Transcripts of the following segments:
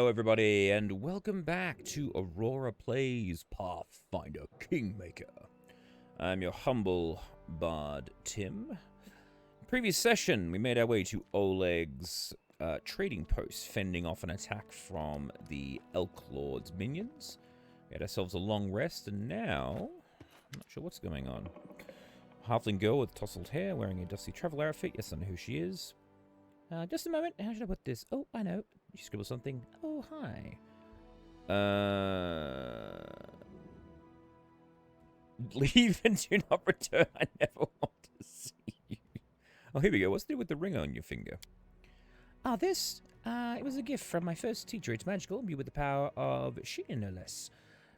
Hello, everybody, and welcome back to Aurora Plays Pathfinder Kingmaker. I'm your humble bard, Tim. Previous session, we made our way to Olegs' trading post, fending off an attack from the Elk Lord's minions. We had ourselves a long rest, and now, I'm not sure what's going on. Halfling girl with tousled hair, wearing a dusty travel outfit. Yes, I know who she is. Just a moment. How should I put this? Oh, I know. You scribble something. Oh, hi. Leave and do not return. I never want to see you. Oh, here we go. What's the deal with the ring on your finger? Ah, this. It was a gift from my first teacher. It's magical. You with the power of Shein, no less.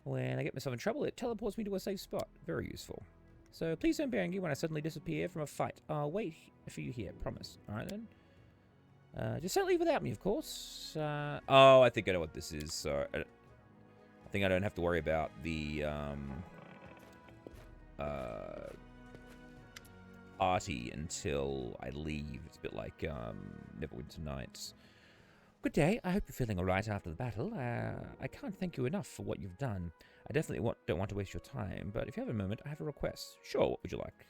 When I get myself in trouble, it teleports me to a safe spot. Very useful. So please don't be angry when I suddenly disappear from a fight. I'll wait for you here. Promise. All right, then. Just don't leave without me, of course. Oh, I think I know what this is. So I think I don't have to worry about the party until I leave. It's a bit like Neverwinter Nights. Good day. I hope you're feeling all right after the battle. I can't thank you enough for what you've done. I definitely don't want to waste your time, but if you have a moment, I have a request. Sure, what would you like?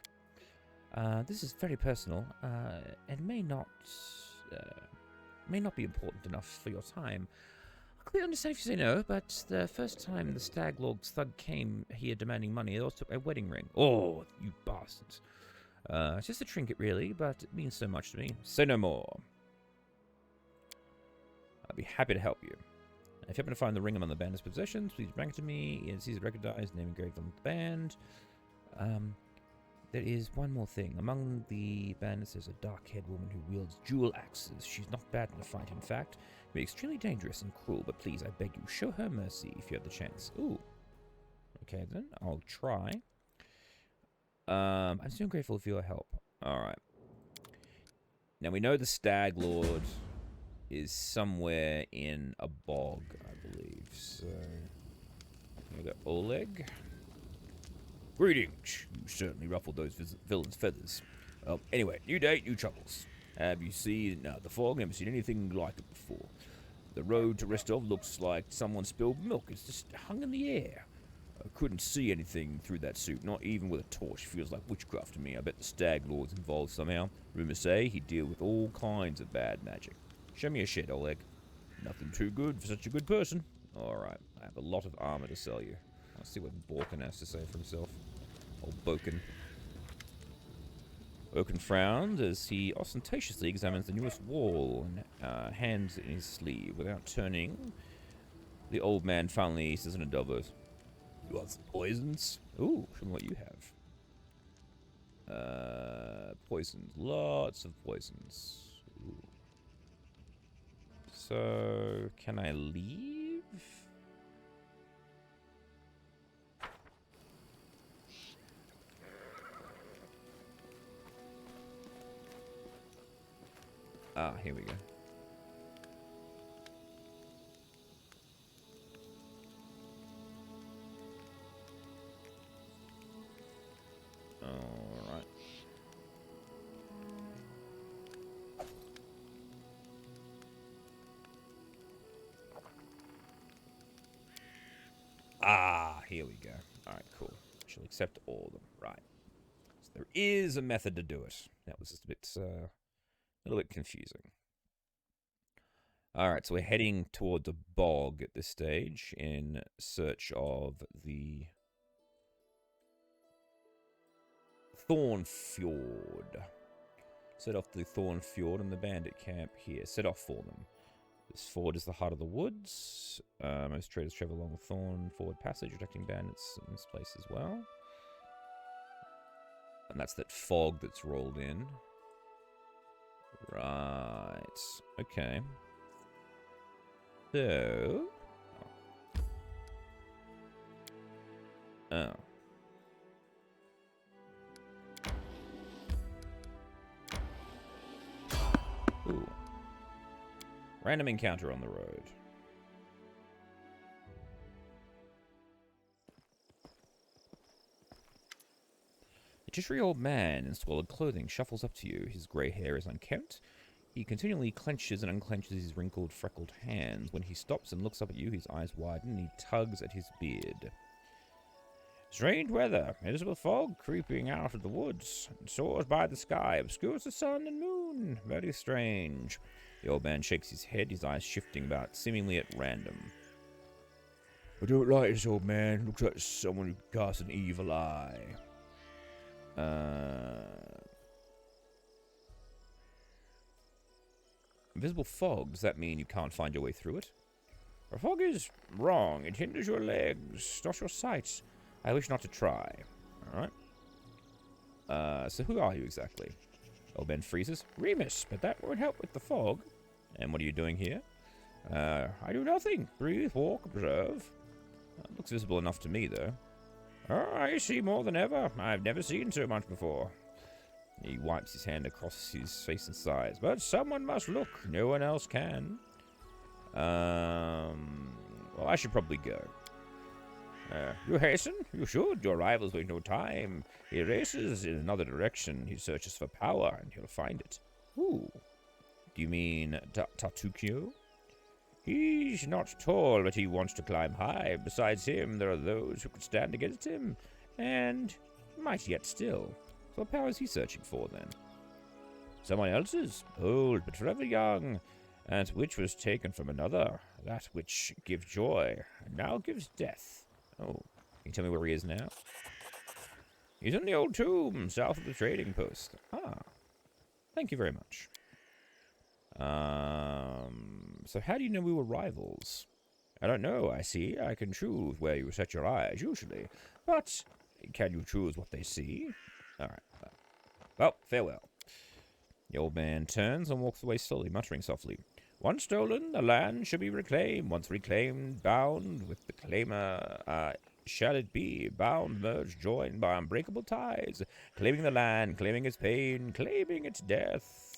This is very personal, and may not be important enough for your time. I completely understand if you say no, but the first time the Stag Lord's thug came here demanding money, they also took my wedding ring. Oh, you bastards. It's just a trinket, really, but it means so much to me. Say no more. I'll be happy to help you. If you happen to find the ring among the bandit's possessions, please bring it to me. It's easy to recognize, name engraved on the band. There is one more thing. Among the bandits, there's a dark-haired woman who wields dual axes. She's not bad in a fight, in fact. Can be extremely dangerous and cruel, but please, I beg you, show her mercy if you have the chance. Ooh. Okay, then. I'll try. I'm so grateful for your help. Alright. Now, we know the Stag Lord is somewhere in a bog, I believe. So, we got Oleg. Greetings. You certainly ruffled those villains' feathers. Anyway, new day, new troubles. Have you seen the fog? Never seen anything like it before. The road to Restov looks like someone spilled milk. It's just hung in the air. I couldn't see anything through that suit, not even with a torch. Feels like witchcraft to me. I bet the Stag Lord's involved somehow. Rumors say he deal with all kinds of bad magic. Show me your shit, Oleg. Nothing too good for such a good person. Alright, I have a lot of armor to sell you. Let's see what Borkin has to say for himself. Old Boken. Boken frowns as he ostentatiously examines the newest wall and hands it in his sleeve. Without turning, the old man finally says in a dull voice, "You want some poisons? Ooh, show me what you have." Poisons. Lots of poisons. Ooh. So, can I leave? Ah, here we go. Alright. Ah, here we go. Alright, cool. She'll accept all of them. Right. So there is a method to do it. That was just a little bit confusing. Alright, so we're heading towards a bog at this stage in search of the Thorn Fjord. Set off the Thorn Fjord and the bandit camp here. Set off for them. This ford is the heart of the woods. Most traders travel along the Thorn Ford Passage, protecting bandits in this place as well. And that's that fog that's rolled in. Right. Okay. So... Oh. Ooh. Random encounter on the road. A jittery old man in squalid clothing shuffles up to you. His grey hair is unkempt. He continually clenches and unclenches his wrinkled, freckled hands. When he stops and looks up at you, his eyes widen and he tugs at his beard. Strange weather. Invisible fog creeping out of the woods. It soars by the sky, obscures the sun and moon. Very strange. The old man shakes his head, his eyes shifting about, seemingly at random. I don't like this, old man. Looks like someone who casts an evil eye. Invisible fog, does that mean you can't find your way through it? The fog is wrong. It hinders your legs, not your sight. I wish not to try. Alright. So who are you exactly? Old Ben freezes. Remus, but that won't help with the fog. And what are you doing here? I do nothing. Breathe, walk, observe. Looks visible enough to me, though. Oh, I see more than ever. I've never seen so much before. He wipes his hand across his face and sighs. But someone must look. No one else can. Well, I should probably go. You hasten? You should. Your rival's waste no time. He races in another direction. He searches for power, and he'll find it. Ooh. Do you mean Tatukyo? He's not tall, but he wants to climb high. Besides him, there are those who could stand against him, and might yet still. So what power is he searching for, then? Someone else's, old but forever young, and which was taken from another, that which gives joy, and now gives death. Oh, can you tell me where he is now? He's in the old tomb, south of the trading post. Ah, thank you very much. So how do you know we were rivals? I don't know, I see. I can choose where you set your eyes, usually. But can you choose what they see? Alright. Well, farewell. The old man turns and walks away slowly, muttering softly. Once stolen, the land should be reclaimed. Once reclaimed, bound with the claimer, shall it be. Bound, merged, joined by unbreakable ties. Claiming the land, claiming its pain, claiming its death.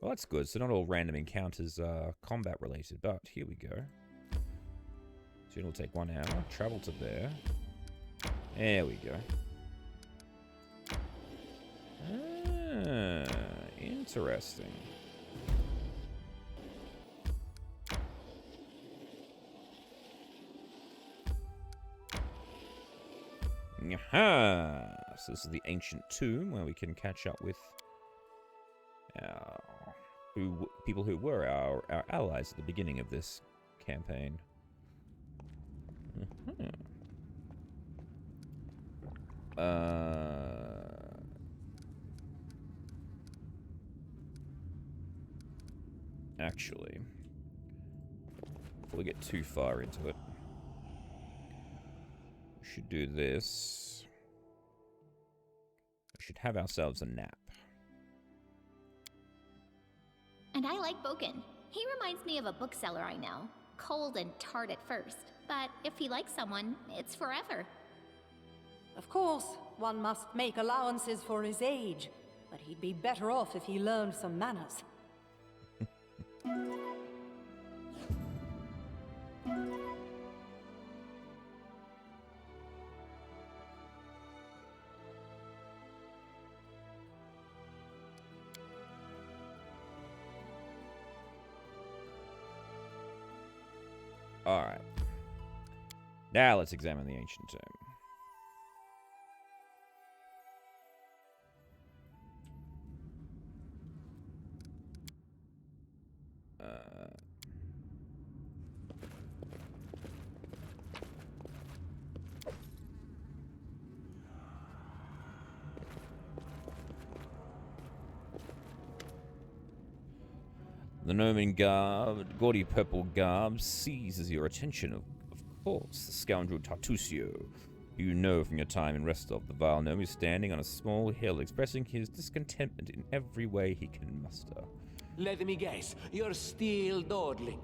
Well, that's good. So not all random encounters are combat related, but here we go. So it'll take 1 hour. Travel to there. There we go. Ah, interesting. Aha! So this is the ancient tomb where we can catch up with people who were our allies at the beginning of this campaign. Actually, before we get too far into it, we should do this. We should have ourselves a nap. And I like Boken. He reminds me of a bookseller I know. Cold and tart at first, but if he likes someone, it's forever. Of course, one must make allowances for his age, but he'd be better off if he learned some manners. Alright. Now let's examine the ancient tomb. The gnoming garb, gaudy purple garb, seizes your attention, of course. The scoundrel Tartusio. You know from your time in Restov, the vile gnome is standing on a small hill, expressing his discontentment in every way he can muster. Let me guess, you're still dawdling.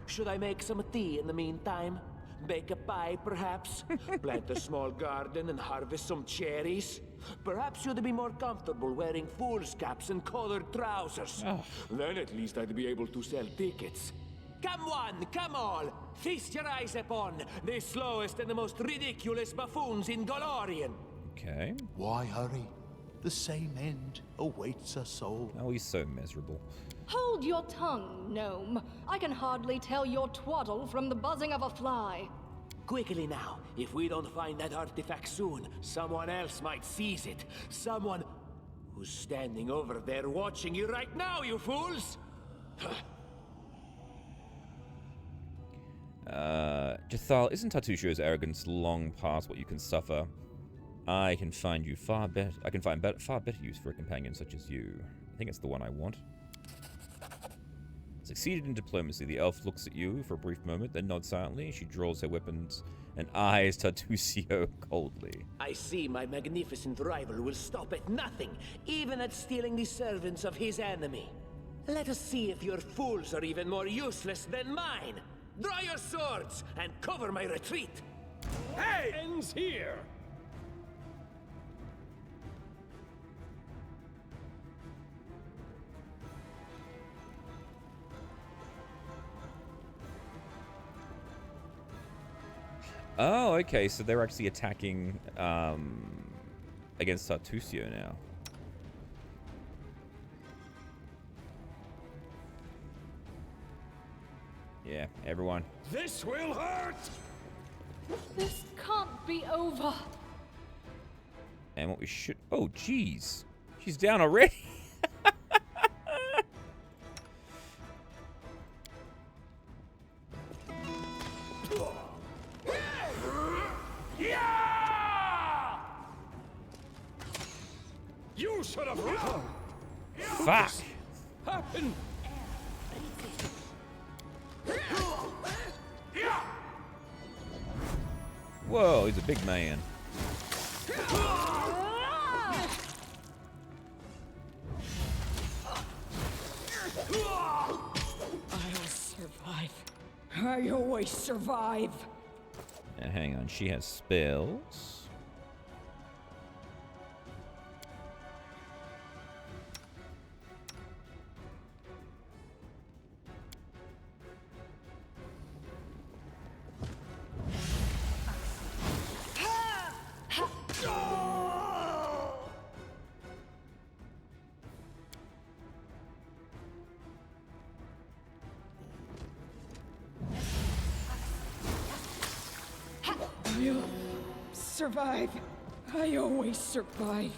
Should I make some tea in the meantime? Bake a pie, perhaps? Plant a small garden and harvest some cherries? Perhaps you'd be more comfortable wearing fool's caps and colored trousers. Then at least I'd be able to sell tickets. Come one, come all! Feast your eyes upon the slowest and the most ridiculous buffoons in Golorian! Okay. Why hurry? The same end awaits us all. Oh, he's so miserable. Hold your tongue, gnome. I can hardly tell your twaddle from the buzzing of a fly. Quickly now, if we don't find that artifact soon, someone else might seize it. Someone who's standing over there watching you right now, you fools! Jathal, isn't Tartusio's arrogance long past what you can suffer? I can find you far better. I can find far better use for a companion such as you. I think it's the one I want. Succeeded in diplomacy. The elf looks at you for a brief moment, then nods silently. She draws her weapons and eyes Tartusio coldly. I see my magnificent rival will stop at nothing, even at stealing the servants of his enemy. Let us see if your fools are even more useless than mine. Draw your swords and cover my retreat. Hey! Ends here! Oh, okay, so they're actually attacking against Tartusio now. Yeah, everyone. This will hurt! This can't be over. And what we should... Oh, jeez. She's down already. You should have run! Fuck. Happen! Whoa, he's a big man. I'll survive. I always survive. Now, hang on, she has spells. I'll survive. I always survive.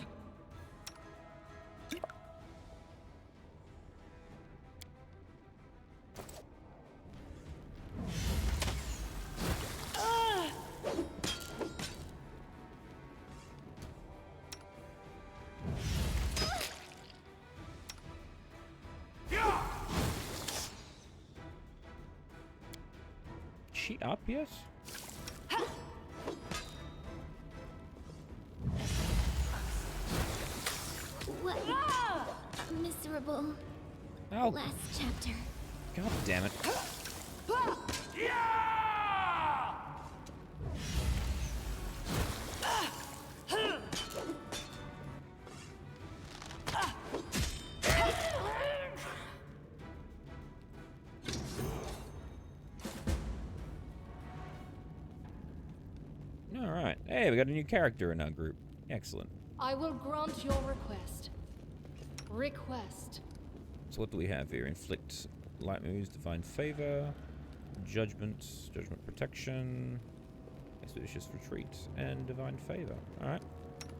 She up yet? What? Miserable. Oh, Last chapter. god damn it. Alright. Hey, we got a new character in our group. Excellent. I will grant your request. Request. So what do we have here? Inflict light moves, divine favor, judgment, judgment protection, expeditious retreat, and divine favor. Alright.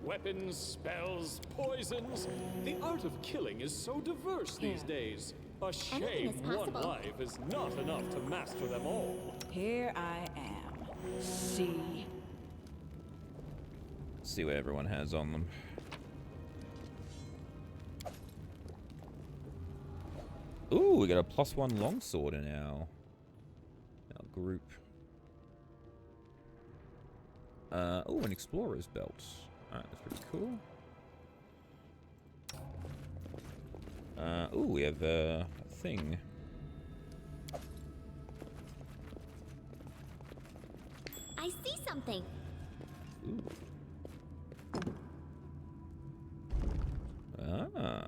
Weapons, spells, poisons. The art of killing is so diverse these days. A Anything shame is one possible. life is not enough to master them all. Here I am. See. See what everyone has on them. Ooh, we got a +1 longsword in our group. Oh, an explorer's belt. Alright, that's pretty cool. Ooh, we have a thing. I see something. Ooh. Ah.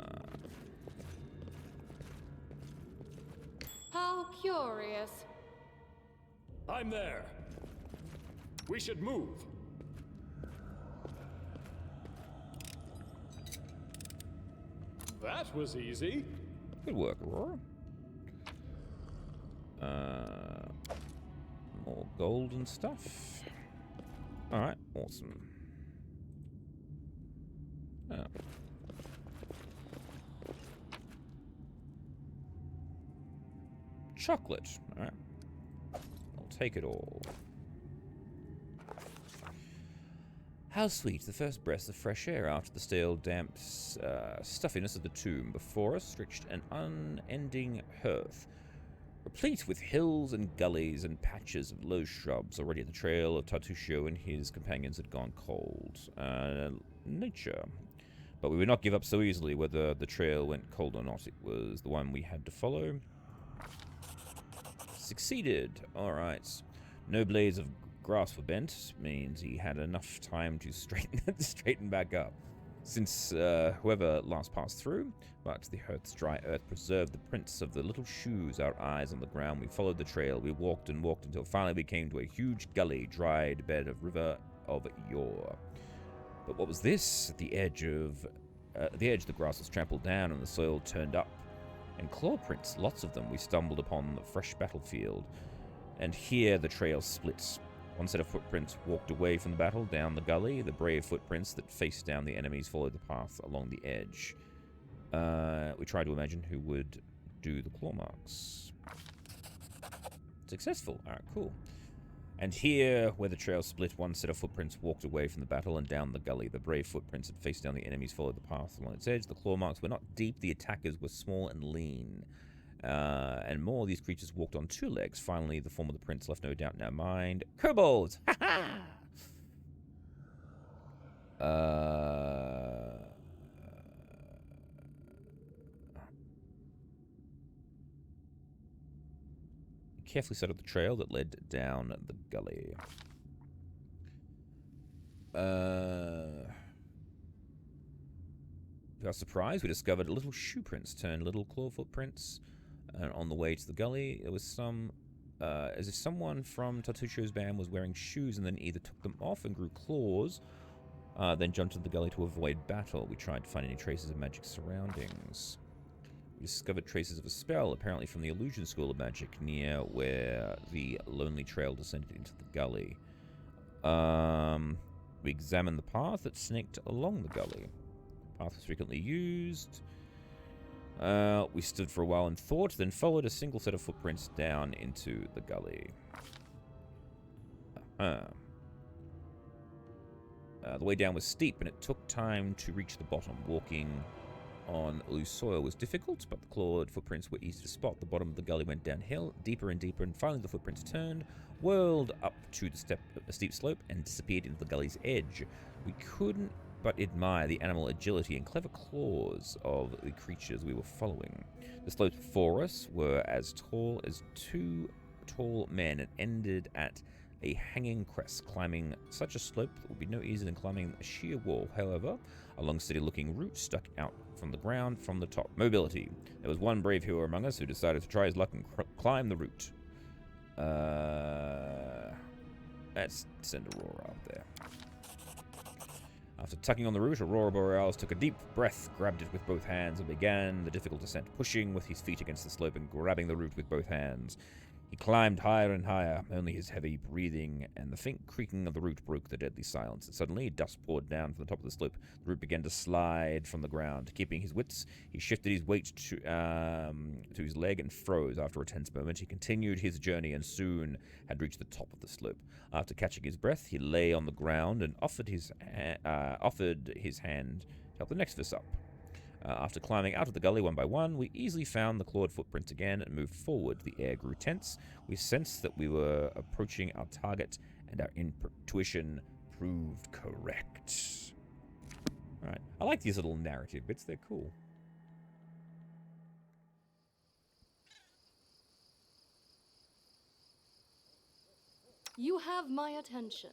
How curious. I'm there. We should move. That was easy. Good work, Aurora. More gold and stuff. Alright, awesome. Oh. Chocolate. Alright. I'll take it all. How sweet, the first breath of fresh air after the stale, damp stuffiness of the tomb. Before us stretched an unending hearth, replete with hills and gullies and patches of low shrubs. Already the trail of Tartusio and his companions had gone cold. Nature. But we would not give up so easily whether the trail went cold or not. It was the one we had to follow. Succeeded. Alright. No blades of grass were bent. Means he had enough time to straighten back up. Since whoever last passed through, but the hearth's dry earth preserved the prints of the little shoes, our eyes on the ground. We followed the trail. We walked and walked until finally we came to a huge gully, dried bed of river of yore. But what was this? At the edge, the grass was trampled down and the soil turned up. And claw prints, lots of them. We stumbled upon the fresh battlefield. And here the trail splits. One set of footprints walked away from the battle down the gully. The brave footprints that faced down the enemies followed the path along the edge. We tried to imagine who would do the claw marks. Successful. Alright, cool. And here, where the trail split, one set of footprints walked away from the battle and down the gully. The brave footprints that faced down the enemies followed the path along its edge. The claw marks were not deep. The attackers were small and lean. And more of these creatures walked on two legs. Finally, the form of the prince left no doubt in our mind. Kobolds! Ha ha! Carefully set up the trail that led down the gully. To our surprise, we discovered little shoe prints turned little claw footprints. And on the way to the gully, there was some, as if someone from Tartuccio's band was wearing shoes and then either took them off and grew claws, then jumped into the gully to avoid battle. We tried to find any traces of magic surroundings. We discovered traces of a spell, apparently from the Illusion School of Magic, near where the lonely trail descended into the gully. We examined the path that snaked along the gully. The path was frequently used. We stood for a while in thought, then followed a single set of footprints down into the gully. The way down was steep, and it took time to reach the bottom. Walking on loose soil was difficult, but the clawed footprints were easy to spot. The bottom of the gully went downhill, deeper and deeper, and finally the footprints turned, whirled up to a steep slope, and disappeared into the gully's edge. We couldn't but admire the animal agility and clever claws of the creatures we were following. The slopes before us were as tall as two tall men and ended at a hanging crest. Climbing such a slope would be no easier than climbing a sheer wall. However, a long, steady-looking root stuck out from the ground from the top. Mobility. There was one brave hero among us who decided to try his luck and climb the root. Let's send Aurora out there. After tugging on the root, Aurora Borealis took a deep breath, grabbed it with both hands, and began the difficult descent, pushing with his feet against the slope and grabbing the root with both hands. He climbed higher and higher. Only his heavy breathing and the faint creaking of the root broke the deadly silence. And suddenly, dust poured down from the top of the slope. The root began to slide from the ground. Keeping his wits, he shifted his weight to his leg and froze. After a tense moment, he continued his journey and soon had reached the top of the slope. After catching his breath, he lay on the ground and offered his hand to help the next of us up. After climbing out of the gully one by one, we easily found the clawed footprints again and moved forward. The air grew tense. We sensed that we were approaching our target, and our intuition proved correct. Alright, I like these little narrative bits, they're cool. You have my attention.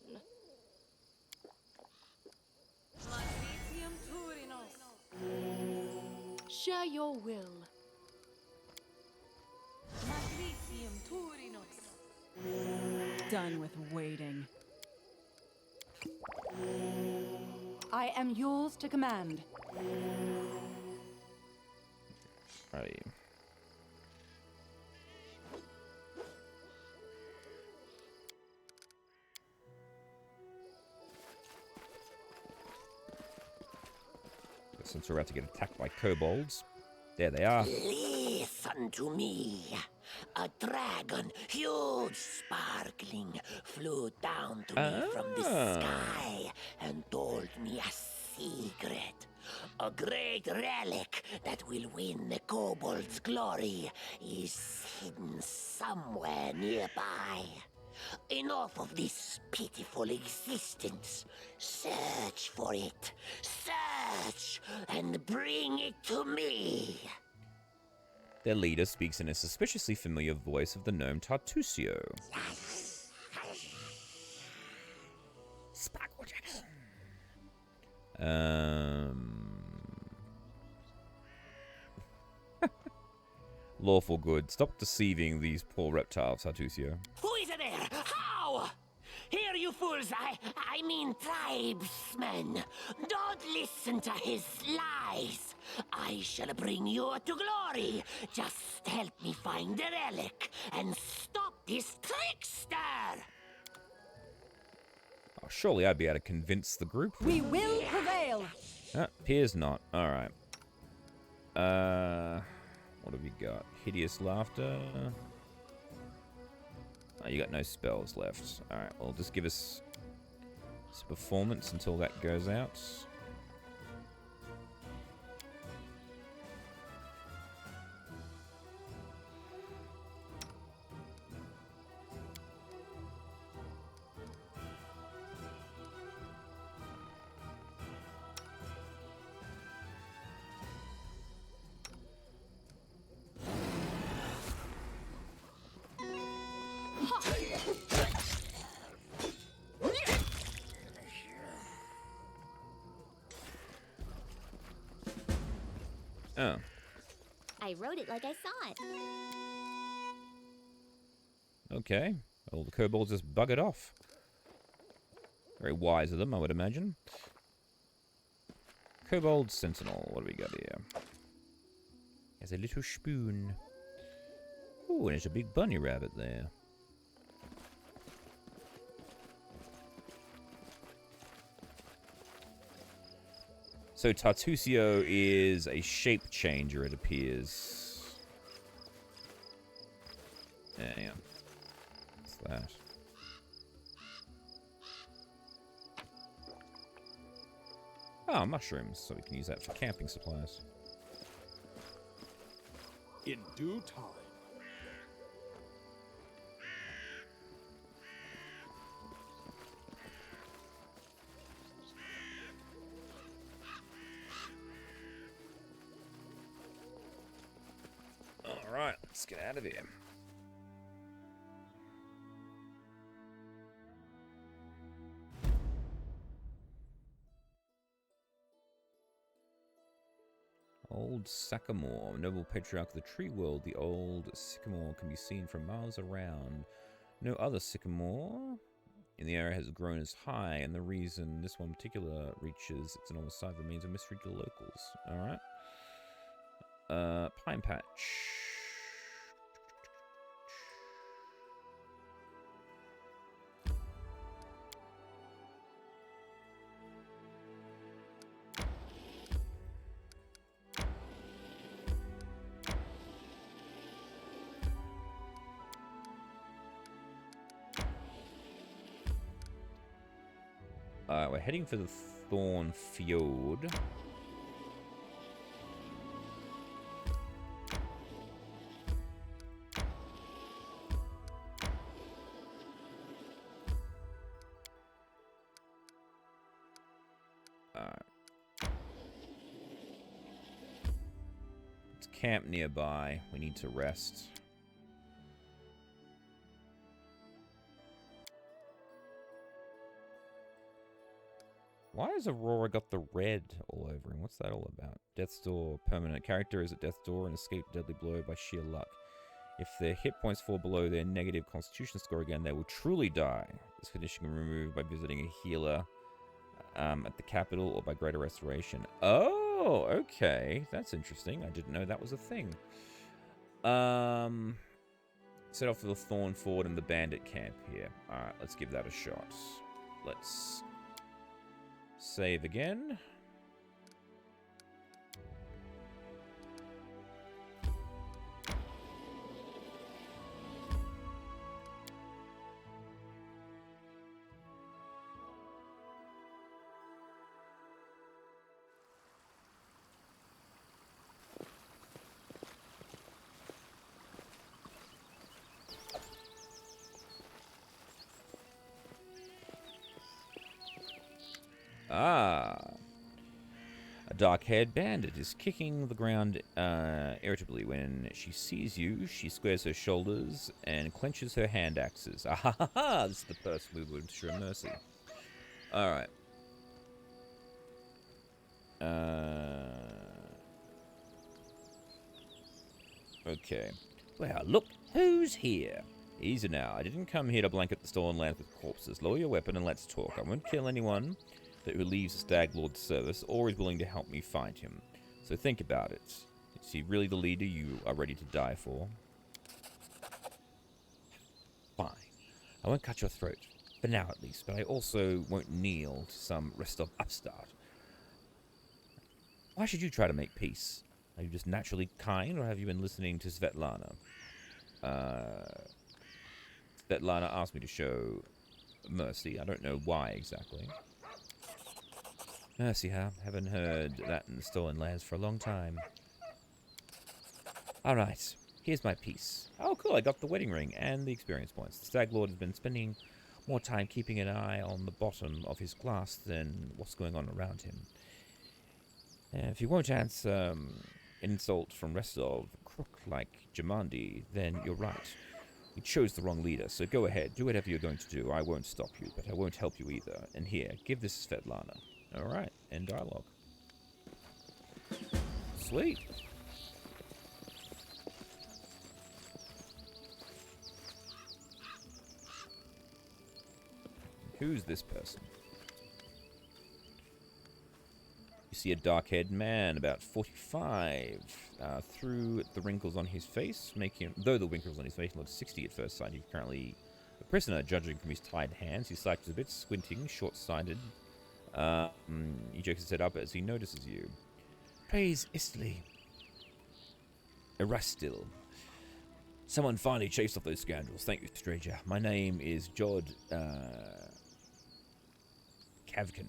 Share your will. Done with waiting. I am yours to command. Righty. Since we're about to get attacked by kobolds. There they are. Listen to me. A dragon, huge, sparkling, flew down to me from the sky and told me a secret. A great relic that will win the kobold's glory is hidden somewhere nearby. Enough of this pitiful existence. Search for it. Search and bring it to me. Their leader speaks in a suspiciously familiar voice of the gnome Tartusio. Sparkle Dragon. Lawful good. Stop deceiving these poor reptiles, Tartusio. Who is there? How? Here, you fools! I mean tribesmen. Don't listen to his lies. I shall bring you to glory. Just help me find the relic and stop this trickster. Oh, surely I'd be able to convince the group. We will prevail. Appears not. Alright. What have we got? Hideous laughter. Oh, you got no spells left. Alright, well, just give us some performance until that goes out. Oh. I wrote it like I saw it. Okay. Well, the kobolds just buggered off. Very wise of them, I would imagine. Kobold Sentinel. What do we got here? There's a little spoon. Ooh, and there's a big bunny rabbit there. So Tartusio is a shape changer, it appears. Yeah. What's that? Oh, mushrooms, so we can use that for camping supplies. In due time. Alright, let's get out of here. Old Sycamore, noble patriarch of the tree world. The old sycamore can be seen from miles around. No other sycamore in the area has grown as high, and the reason this one in particular reaches its enormous size remains a mystery to the locals. Alright. Pine Patch. We're heading for the Thorn Fjord. It's camp nearby. We need to rest. Why has Aurora got the red all over him? What's that all about? Death's Door, permanent character is at Death's Door and escaped deadly blow by sheer luck. If their hit points fall below their negative constitution score again, they will truly die. This condition can be removed by visiting a healer at the capital or by greater restoration. Oh, okay. That's interesting. I didn't know that was a thing. Set off for the Thorn Ford and the bandit camp here. Alright, let's give that a shot. Let's save again. Ah. A dark-haired bandit is kicking the ground irritably. When she sees you, she squares her shoulders and clenches her hand axes. Ah ha ha ha! This is the person we would show mercy. Alright. Okay. Well, look who's here. Easy now. I didn't come here to blanket the stolen land with corpses. Lower your weapon and let's talk. I won't kill anyone who leaves the Stag Lord's service or is willing to help me find him. So think about it. Is he really the leader you are ready to die for? Fine. I won't cut your throat. For now, at least. But I also won't kneel to some Rostov upstart. Why should you try to make peace? Are you just naturally kind, or have you been listening to Svetlana? Svetlana asked me to show mercy. I don't know why exactly. Mercy, huh? Haven't heard that in the Stolen Lands for a long time. Alright, here's my piece. Oh, cool, I got the wedding ring and the experience points. The Stag Lord has been spending more time keeping an eye on the bottom of his glass than what's going on around him. If you won't answer insult from Restov, crook like Jamandi, then you're right. We chose the wrong leader, so go ahead, do whatever you're going to do. I won't stop you, but I won't help you either. And here, give this to Svetlana. Alright, end dialogue. Sweet. Who's this person? You see a dark-haired man, about 45, through the wrinkles on his face, though the wrinkles on his face look 60 at first sight. He's currently a prisoner, judging from his tied hands. He slouches a bit, squinting, short-sighted. He jokes his head up as he notices you. Praise Istli. Erastil. Someone finally chased off those scoundrels. Thank you, stranger. My name is Jod Kavkin.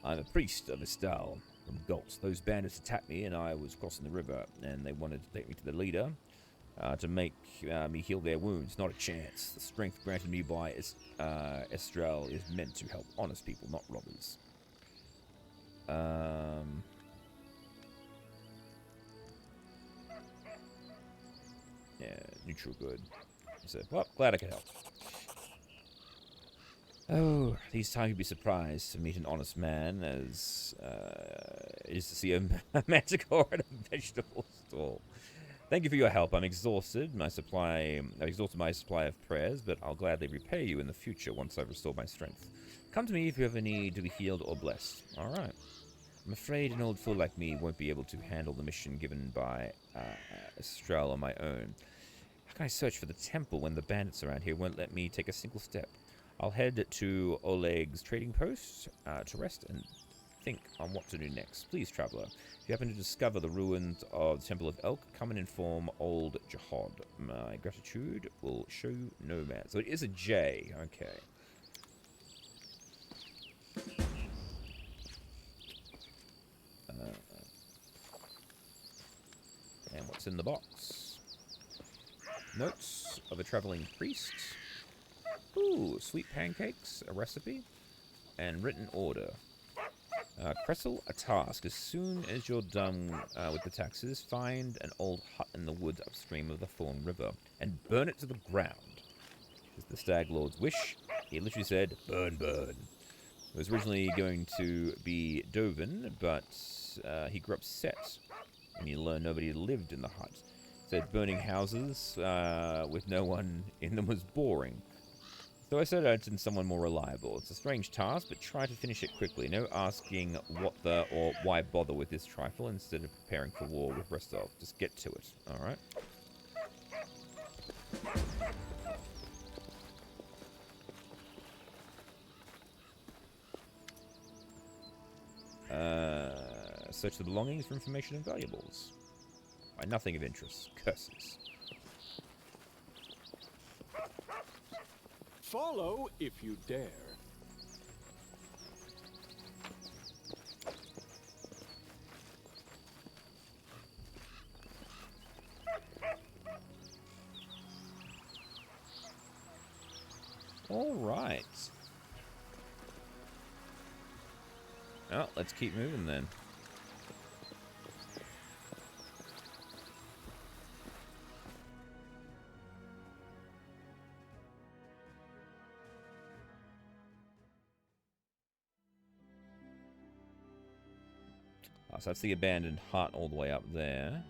I'm a priest of Istal from Goltz. Those bandits attacked me and I was crossing the river, and they wanted to take me to the leader to make me heal their wounds. Not a chance. The strength granted me by Estral is meant to help honest people, not robbers. Yeah, neutral good. So, well, glad I could help. Oh, these times you'd be surprised to meet an honest man as is to see a manticore at a vegetable stall. Thank you for your help. I'm exhausted. I've exhausted my supply of prayers, but I'll gladly repay you in the future once I've restored my strength. Come to me if you ever need to be healed or blessed. Alright. I'm afraid an old fool like me won't be able to handle the mission given by Estral on my own. How can I search for the temple when the bandits around here won't let me take a single step? I'll head to Olegs trading post to rest and think on what to do next. Please, traveler, if you happen to discover the ruins of the Temple of Elk, come and inform old Jihad. My gratitude will show you no man. So it is a J. Okay. And what's in the box? Notes of a traveling priest. Ooh, sweet pancakes, a recipe, and written order. Cressel, a task. As soon as you're done with the taxes, find an old hut in the woods upstream of the Thorn River and burn it to the ground. It's the Stag Lord's wish. He literally said, burn, burn. It was originally going to be Dovin, but he grew upset when he learned nobody lived in the hut. Said burning houses with no one in them was boring. So I said I'd send someone more reliable. It's a strange task, but try to finish it quickly. No asking what the or why bother with this trifle instead of preparing for war with Rostov. Just get to it, alright? Search the belongings for information and valuables. Find nothing of interest. Curses. Follow if you dare. All right. Well, let's keep moving then. Oh, so that's the abandoned hut all the way up there.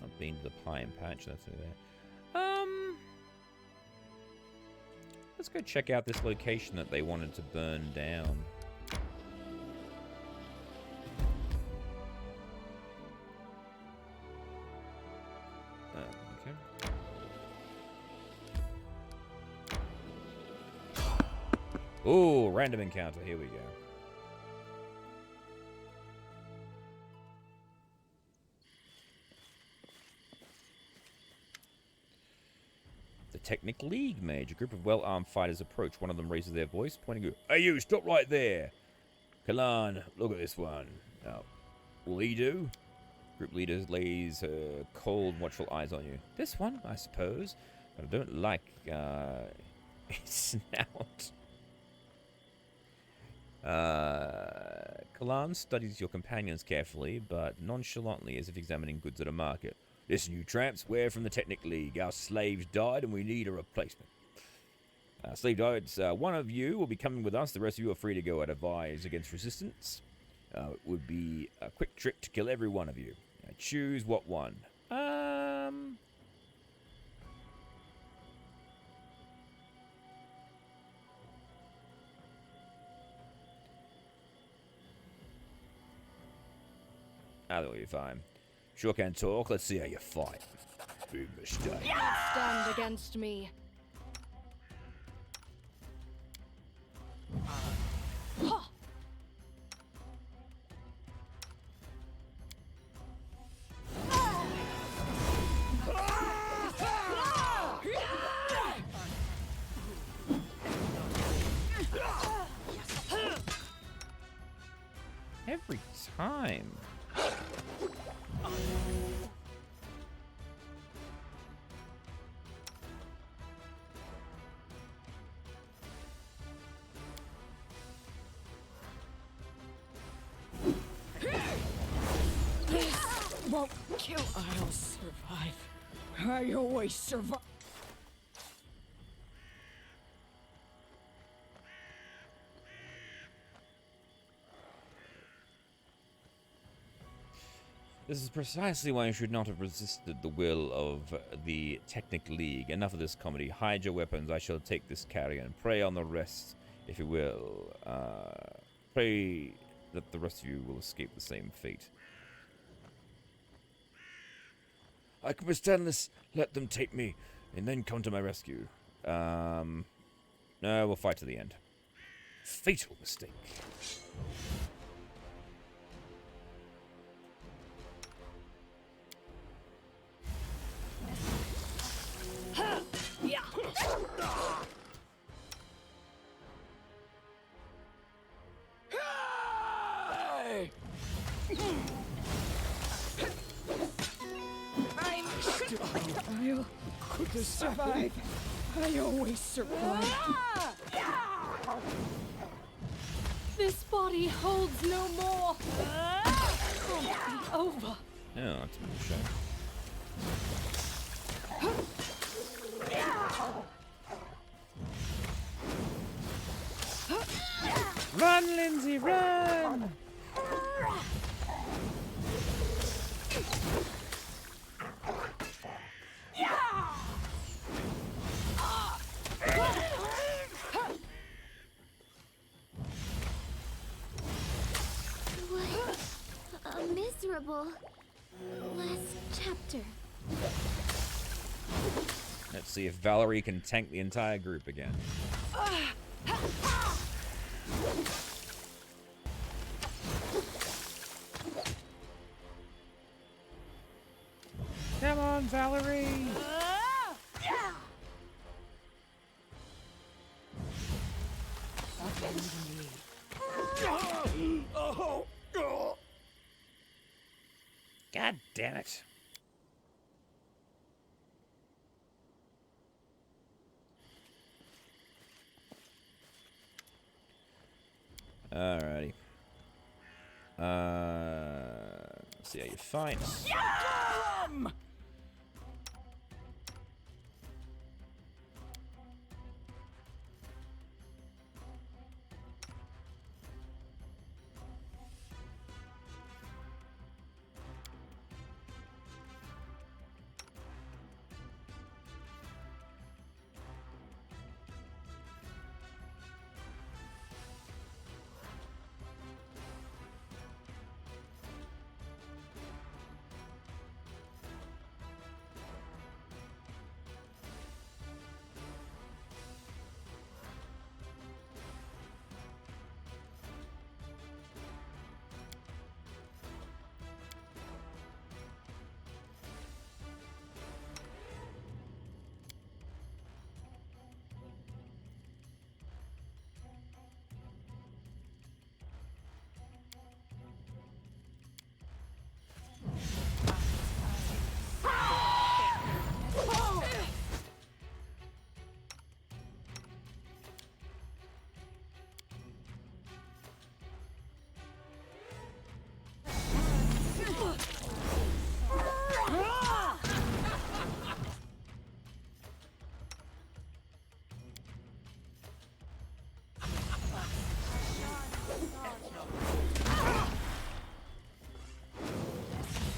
I've been to the pine patch, that's over there. Let's go check out this location that they wanted to burn down. Okay. Ooh, random encounter. Here we go. The Technic League mage. A group of well-armed fighters approach. One of them raises their voice, pointing, "Hey you, stop right there! Kalan, look at this one." Oh, will he do? Group leader lays cold, watchful eyes on you. This one, I suppose. But I don't like his snout. Kalan studies your companions carefully, but nonchalantly, as if examining goods at a market. "Listen, you tramps, we're from the Technic League. Our slaves died, and we need a replacement. Slave diets, one of you will be coming with us. The rest of you are free to go. I'd advise against resistance. It would be a quick trick to kill every one of you. Choose what one." That'll be fine. Sure can talk. Let's see how you fight. Big mistake. Stand against me. Every time. Won't kill. I'll survive. I always survive. This is precisely why you should not have resisted the will of the Technic League. Enough of this comedy. Hide your weapons. I shall take this carrion. Prey on the rest, if you will. Pray that the rest of you will escape the same fate. I can withstand this. Let them take me, and then come to my rescue. No, we'll fight to the end. Fatal mistake. I'll survive. I always survive. This body holds no more. Can't be over. Yeah, that's a bit of a shame. Run, Lindsay, run! until last chapter. Let's see if Valerie can tank the entire group again. Come on, Valerie! God damn it. Alrighty. Let's see how you fight.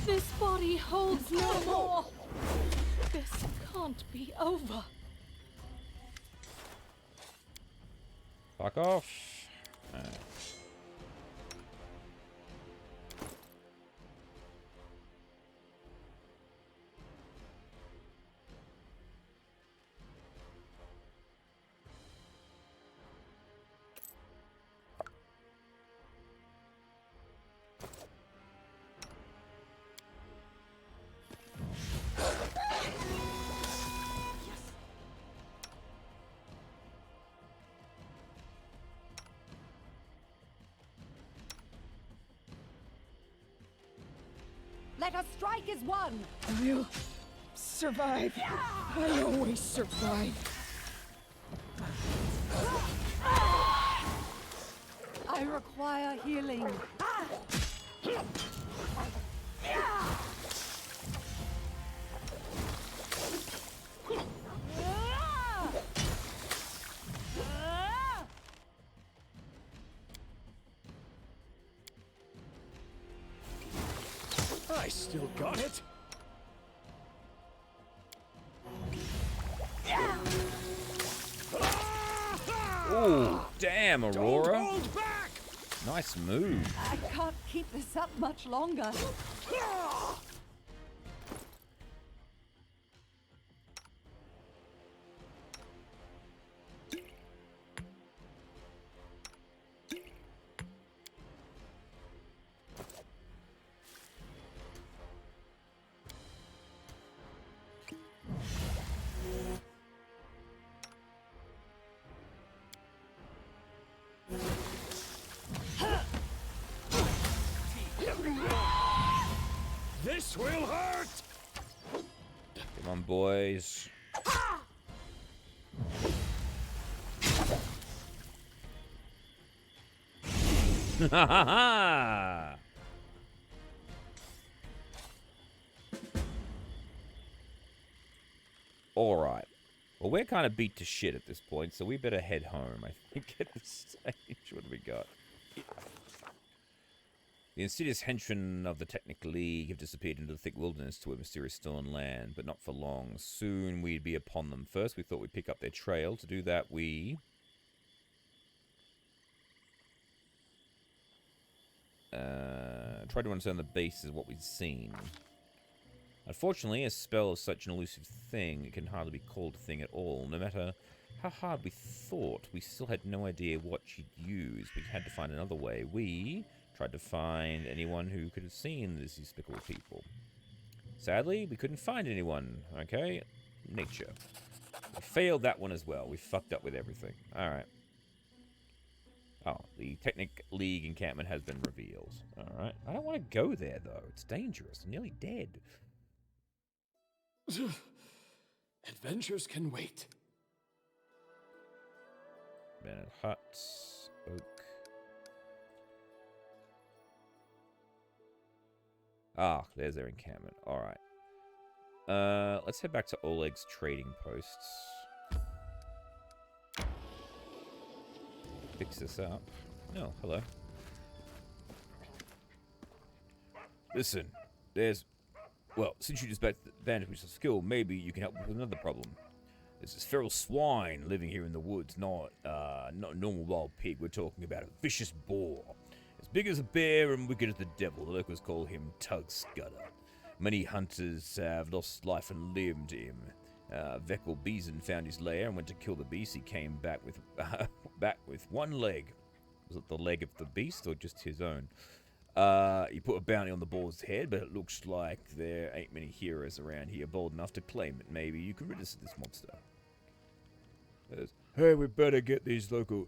This body holds no more. This can't be over. Fuck off. Let us strike as one! I'll survive. I always survive. I require healing. I still got it. Oh, damn, Aurora. Don't hold back! Nice move. I can't keep this up much longer. This will hurt! Come on, boys. Ha ha ha! Alright. Well, we're kind of beat to shit at this point, so we better head home, I think, at this stage. What do we got? The insidious henchmen of the Technic League have disappeared into the thick wilderness to a mysterious stolen land, but not for long. Soon we'd be upon them. First, we thought we'd pick up their trail. To do that, we... try to understand the basis of what we've seen. Unfortunately, a spell is such an elusive thing, it can hardly be called a thing at all. No matter how hard we thought, we still had no idea what she'd use. We had to find another way. We tried to find anyone who could have seen these despicable people. Sadly, we couldn't find anyone, okay? Nature. We failed that one as well. We fucked up with everything. Alright. Oh, the Technic League encampment has been revealed. Alright. I don't want to go there, though. It's dangerous. I'm nearly dead. Adventures can wait. Abandoned huts. Oak. Ah, there's their encampment. Alright. Let's head back to Olegs trading posts. Fix this up. No, hello. Listen, there's... Well, since you dispatched the bandit with skill, maybe you can help with another problem. There's this feral swine living here in the woods, not a normal wild pig. We're talking about a vicious boar. As big as a bear and wicked as the devil. The locals call him Tug Scudder. Many hunters have lost life and limb to him. Veckel Beeson found his lair and went to kill the beast. He came back with one leg. Was it the leg of the beast or just his own? He put a bounty on the boar's head, but it looks like there ain't many heroes around here bold enough to claim it. Maybe you can rid us of this monster. Hey, we better get these local...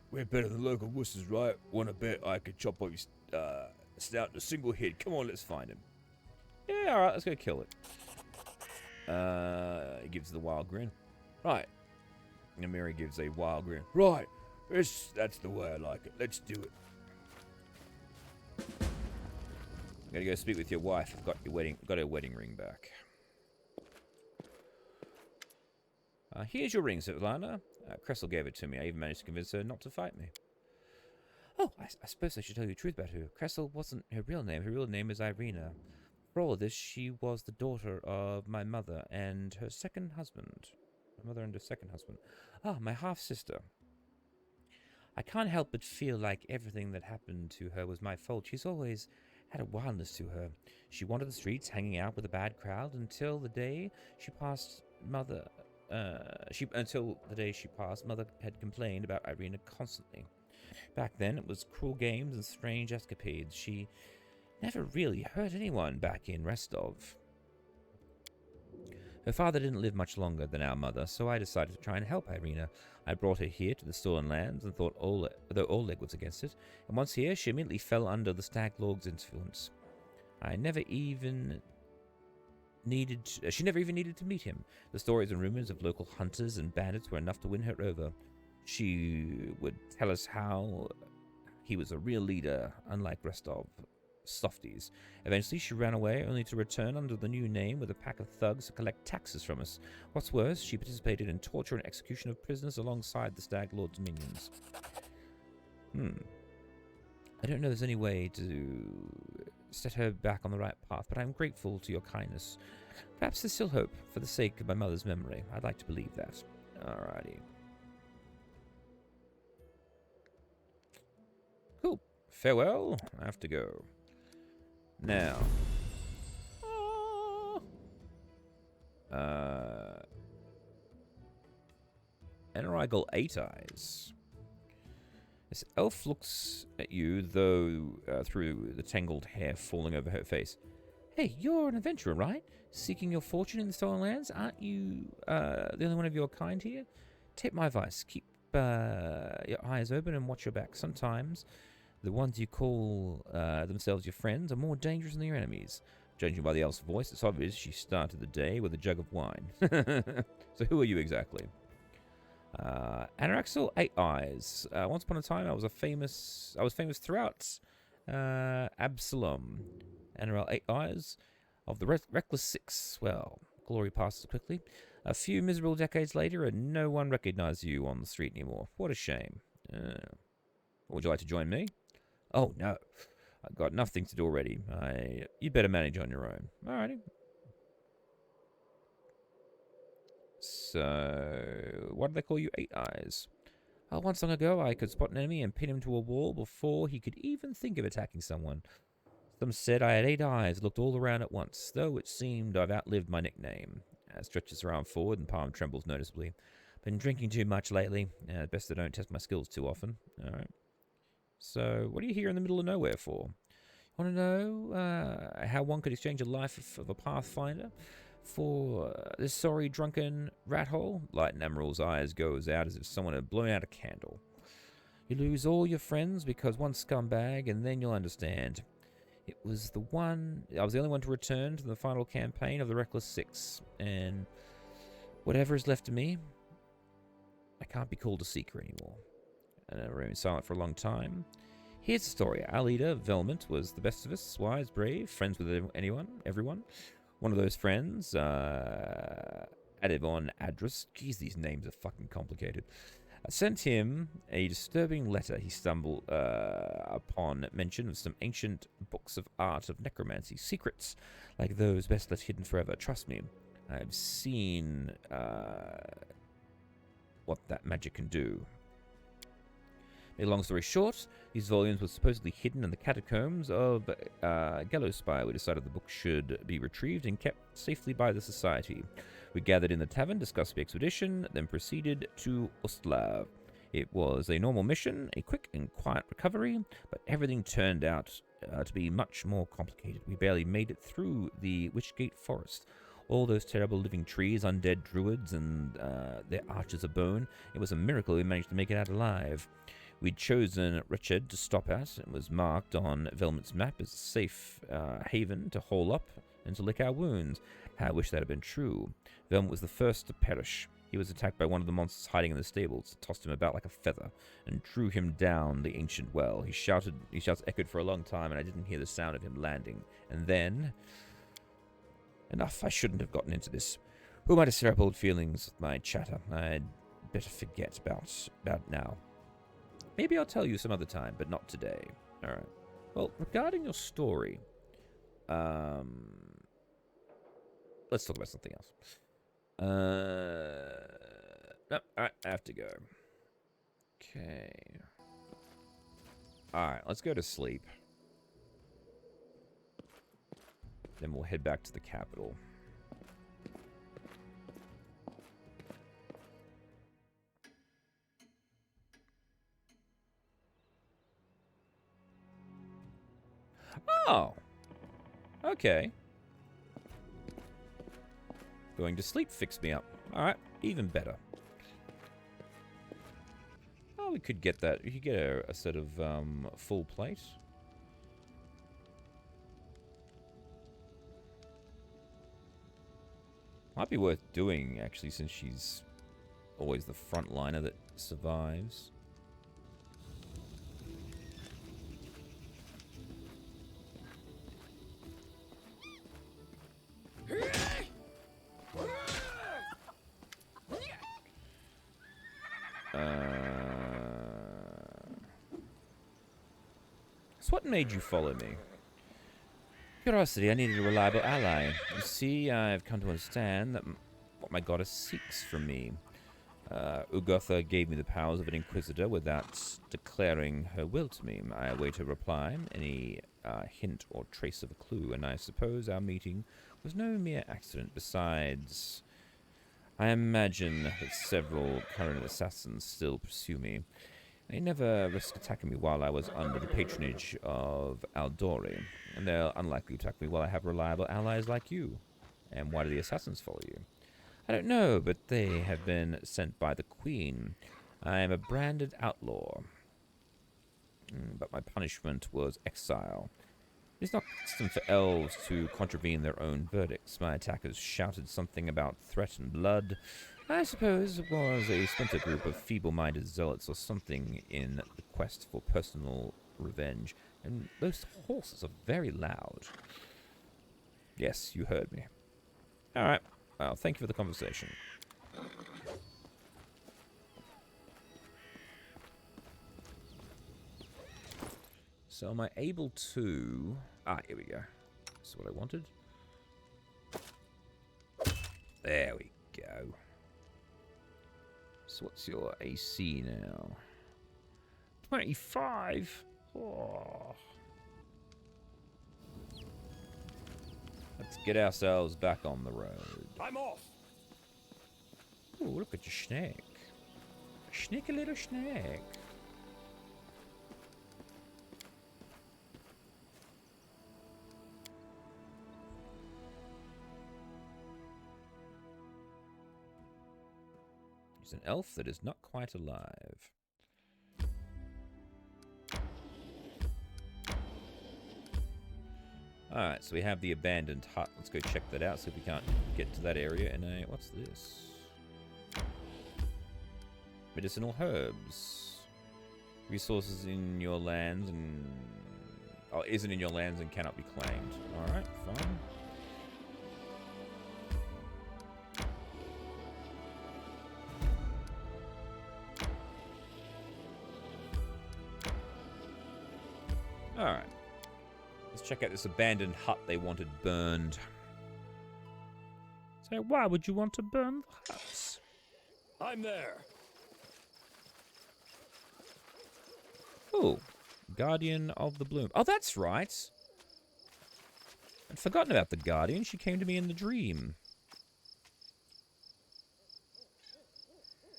we're better than local wusses, right? Wanna bet I could chop off his snout in a single hit? Come on, let's find him. Yeah, alright, let's go kill it. He gives the wild grin. Right. And Mary gives a wild grin. Right. That's the way I like it. Let's do it. Gotta go speak with your wife. I've got her wedding ring back. Here's your ring, Svetlana. Kressel gave it to me. I even managed to convince her not to fight me. Oh, I suppose I should tell you the truth about her. Kressel wasn't her real name. Her real name is Irina. For all of this, she was the daughter of my mother and her second husband. My mother and her second husband. Ah, my half-sister. I can't help but feel like everything that happened to her was my fault. She's always had a wildness to her. She wandered the streets, hanging out with a bad crowd, until the day she passed. Mother had complained about Irina constantly. Back then, it was cruel games and strange escapades. She never really hurt anyone back in Rostov. Her father didn't live much longer than our mother, so I decided to try and help Irina. I brought her here to the stolen lands and thought though Oleg was against it, and once here, she immediately fell under the Stag Lord's influence. She never even needed to meet him. The stories and rumors of local hunters and bandits were enough to win her over. She would tell us how he was a real leader, unlike Rostov softies. Eventually, she ran away, only to return under the new name with a pack of thugs to collect taxes from us. What's worse, she participated in torture and execution of prisoners alongside the Stag Lord's minions. I don't know if there's any way to set her back on the right path, but I'm grateful to your kindness. Perhaps there's still hope, for the sake of my mother's memory. I'd like to believe that. Alrighty. Cool. Farewell. I have to go. Now. Enrigel 8 Eyes. This elf looks at you, though, through the tangled hair falling over her face. Hey, you're an adventurer, right? Seeking your fortune in the stolen lands? Aren't you the only one of your kind here? Take my advice. Keep your eyes open and watch your back. Sometimes the ones you call themselves your friends are more dangerous than your enemies. Judging by the elf's voice, it's obvious she started the day with a jug of wine. So who are you exactly? Anoraxel 8 Eyes. Once upon a time, I was famous throughout Absalom. Anoraxel 8 Eyes of the Reckless Six. Well, glory passes quickly. A few miserable decades later, and no one recognizes you on the street anymore. What a shame. Would you like to join me? Oh, no. I've got nothing to do already. You better manage on your own. Alrighty. So, what do they call you? 8 Eyes. Once long ago, I could spot an enemy and pin him to a wall before he could even think of attacking someone. Some said I had 8 eyes, looked all around at once, though it seemed I've outlived my nickname. Stretches her arm forward and palm trembles noticeably. Been drinking too much lately. Best I don't test my skills too often. Alright. So, what are you here in the middle of nowhere for? Want to know how one could exchange a life of a Pathfinder for this sorry drunken rat hole? Light in Emerald's eyes goes out as if someone had blown out a candle. You lose all your friends because one scumbag, and then you'll understand. I was the only one to return to the final campaign of the Reckless Six, and whatever is left of me, I can't be called a seeker anymore. And I remained silent for a long time. Here's the story. Our leader, Velmont, was the best of us, wise, brave, friends with everyone. One of those friends, Adivon Adrus, geez, these names are fucking complicated, sent him a disturbing letter. He stumbled upon mention of some ancient books of art of necromancy, secrets like those best left hidden forever. Trust me, I've seen what that magic can do. Make a long story short, these volumes were supposedly hidden in the catacombs of Gallowspire. We decided the book should be retrieved and kept safely by the Society. We gathered in the tavern, discussed the expedition, then proceeded to Ostlav. It was a normal mission, a quick and quiet recovery, but everything turned out to be much more complicated. We barely made it through the Witchgate Forest. All those terrible living trees, undead druids, and their archers of bone. It was a miracle we managed to make it out alive. We'd chosen Richard to stop at. It was marked on Velmont's map as a safe haven to hole up and to lick our wounds. I wish that had been true. Velmont was the first to perish. He was attacked by one of the monsters hiding in the stables, tossed him about like a feather, and drew him down the ancient well. His shouts echoed for a long time, and I didn't hear the sound of him landing. And then... Enough, I shouldn't have gotten into this. Who am I to stir up old feelings with my chatter? I'd better forget about now. Maybe I'll tell you some other time, but not today. Alright. Well, regarding your story, let's talk about something else. No, I have to go. Okay. Alright, let's go to sleep. Then we'll head back to the capital. Oh! Okay. Going to sleep fixed me up. Alright, even better. Oh, we could get that. We could get a set of full plate. Might be worth doing, actually, since she's always the frontliner that survives. So what made you follow me? Curiosity, I needed a reliable ally. You see, I've come to understand that what my goddess seeks from me. Ugotha gave me the powers of an inquisitor without declaring her will to me. I await a reply, any hint or trace of a clue, and I suppose our meeting was no mere accident. Besides, I imagine that several current assassins still pursue me. They never risked attacking me while I was under the patronage of Aldori, and they're unlikely to attack me while I have reliable allies like you. And why do the assassins follow you? I don't know, but they have been sent by the Queen. I am a branded outlaw. But my punishment was exile. It is not custom for elves to contravene their own verdicts. My attackers shouted something about threat and blood. I suppose it was a splinter group of feeble-minded zealots or something in the quest for personal revenge. And those horses are very loud. Yes, you heard me. Alright. Well, thank you for the conversation. So am I able to... Ah, here we go. This is what I wanted. There we go. So what's your AC now? 25? Oh. Let's get ourselves back on the road. I'm off. Oh, look at your snake. A sneaky little snake. He's an elf that is not quite alive. Alright, so we have the abandoned hut. Let's go check that out, see if we can't get to that area in a... What's this? Medicinal herbs. Resources in your lands and... Oh, isn't in your lands and cannot be claimed. Alright, fine. Alright. Let's check out this abandoned hut they wanted burned. So why would you want to burn the huts? I'm there. Oh, Guardian of the Bloom. Oh, that's right. I'd forgotten about the Guardian. She came to me in the dream.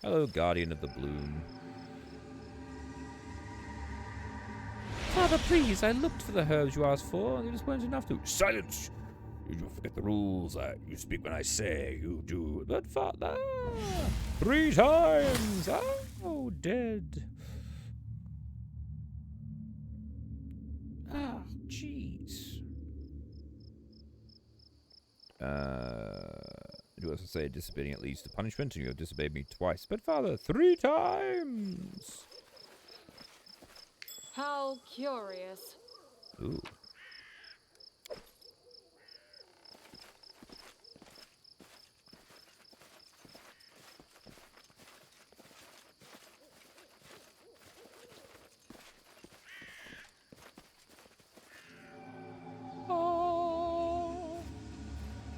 Hello, Guardian of the Bloom. Father, please, I looked for the herbs you asked for, and there just weren't enough to... Silence! You do forget the rules. You speak when I say, you do. But Father... 3 times! Oh, dead. Ah, jeez. You also say disobeying at least the punishment, and you have disobeyed me twice. But Father, 3 times! How curious. Ooh. Oh.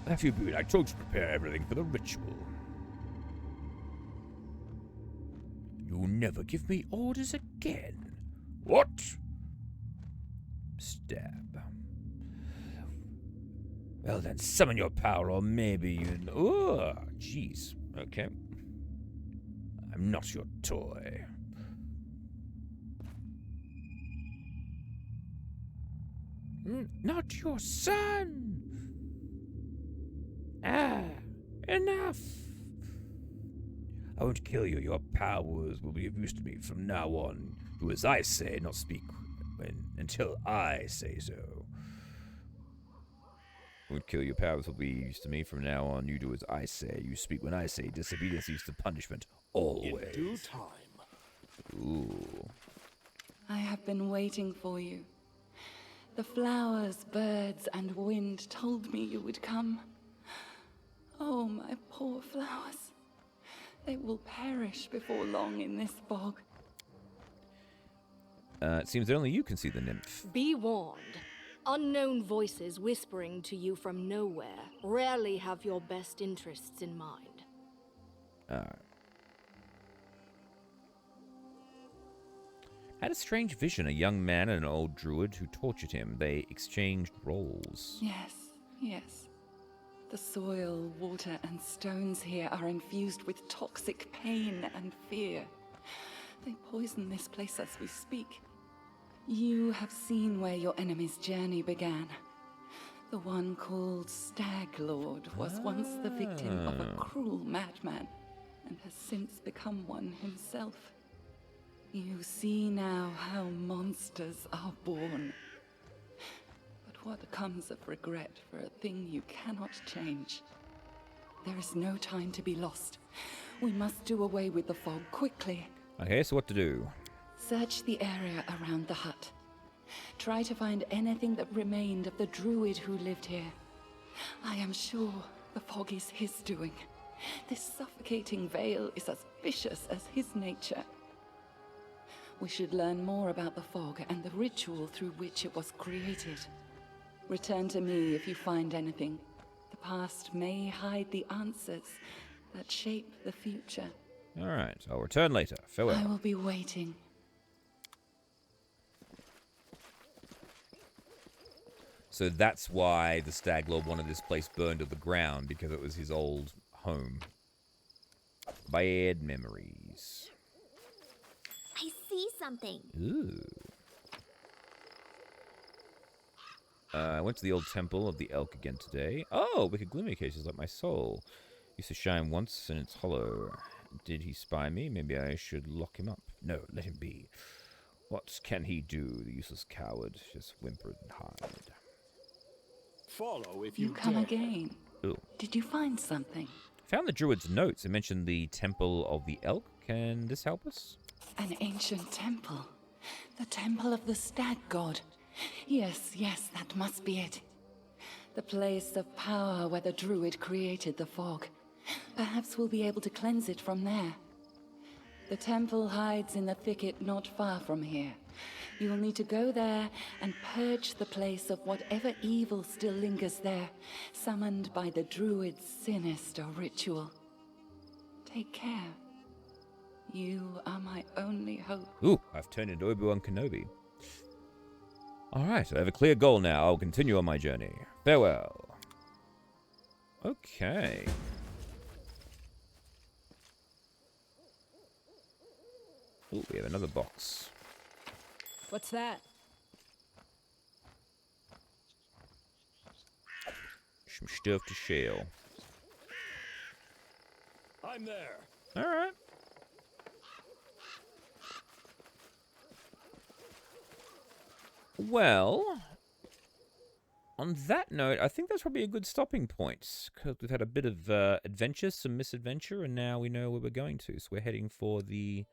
Have you been? I told you to prepare everything for the ritual. You'll never give me orders again. What? Stab. Well then, summon your power, or maybe you... Oh, jeez. Okay. I'm not your toy. Not your son! Ah, enough! I won't kill you. Your powers will be of use to me from now on. Do as I say, not speak until I say so. Won't kill your powers will be used to me from now on. You do as I say. You speak when I say. Disobedience leads to punishment. Always. In due time. Ooh. I have been waiting for you. The flowers, birds, and wind told me you would come. Oh, my poor flowers. They will perish before long in this fog. It seems that only you can see the nymph. Be warned. Unknown voices whispering to you from nowhere rarely have your best interests in mind. Alright. Had a strange vision, a young man and an old druid who tortured him. They exchanged roles. Yes, yes. The soil, water, and stones here are infused with toxic pain and fear. They poison this place as we speak. You have seen where your enemy's journey began. The one called Stag Lord was once the victim of a cruel madman, and has since become one himself. You see now how monsters are born. But what comes of regret for a thing you cannot change? There is no time to be lost. We must do away with the fog quickly. Okay, so what to do? Search the area around the hut. Try to find anything that remained of the druid who lived here. I am sure the fog is his doing. This suffocating veil is as vicious as his nature. We should learn more about the fog and the ritual through which it was created. Return to me if you find anything. The past may hide the answers that shape the future. Alright, I'll return later. Farewell. I will be waiting. So that's why the Stag Lord wanted this place burned to the ground, because it was his old home. Bad memories. I see something. Ooh. I went to the old temple of the elk again today. Oh, wicked gloomy cases like my soul. Used to shine once and it's hollow. Did he spy me? Maybe I should lock him up. No, let him be. What can he do, the useless coward? Just whimper and hide. Follow if You come dare. again. Ooh. Did you find something? Found the druid's notes. It mentioned the temple of the elk. Can this help us? An ancient temple. The temple of the stag god. Yes, yes, that must be it. The place of power where the druid created the fog. Perhaps we'll be able to cleanse it from there. The temple hides in the thicket not far from here. You will need to go there and purge the place of whatever evil still lingers there, summoned by the druid's sinister ritual. Take care. You are my only hope. Ooh, I've turned into Obi-Wan Kenobi. Alright, I have a clear goal now. I'll continue on my journey. Farewell. Okay. Ooh, we have another box. What's that? Some stuff to shell. I'm there. Alright. Well, on that note, I think that's probably a good stopping point, because we've had a bit of adventure, some misadventure, and now we know where we're going to. So we're heading for the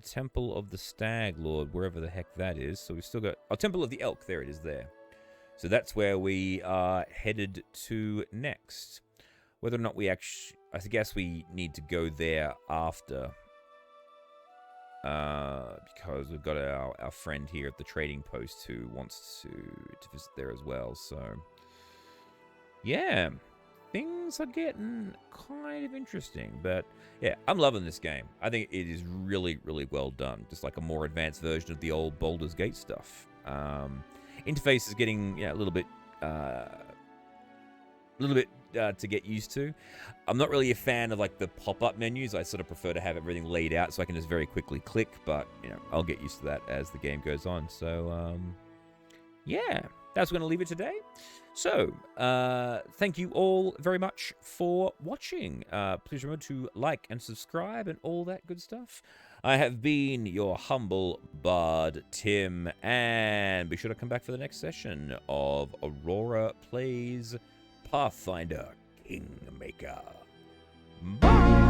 Temple of the Stag Lord, wherever the heck that is. So we've still got... Oh, Temple of the Elk, there it is there. So that's where we are headed to next. Whether or not we actually... I guess we need to go there after... because we've got our friend here at the trading post who wants to visit there as well. So, yeah, things are getting kind of interesting. But, yeah, I'm loving this game. I think it is really, really well done. Just like a more advanced version of the old Baldur's Gate stuff. Interface is getting a little bit... to get used to. I'm not really a fan of like the pop-up menus. I sort of prefer to have everything laid out so I can just very quickly click, but I'll get used to that as the game goes on. So yeah, that's going to leave it today. So thank you all very much for watching. Please remember to like and subscribe and all that good stuff. I have been your humble bard, Tim, and be sure to come back for the next session of Aurora Plays Pathfinder Kingmaker. Bye!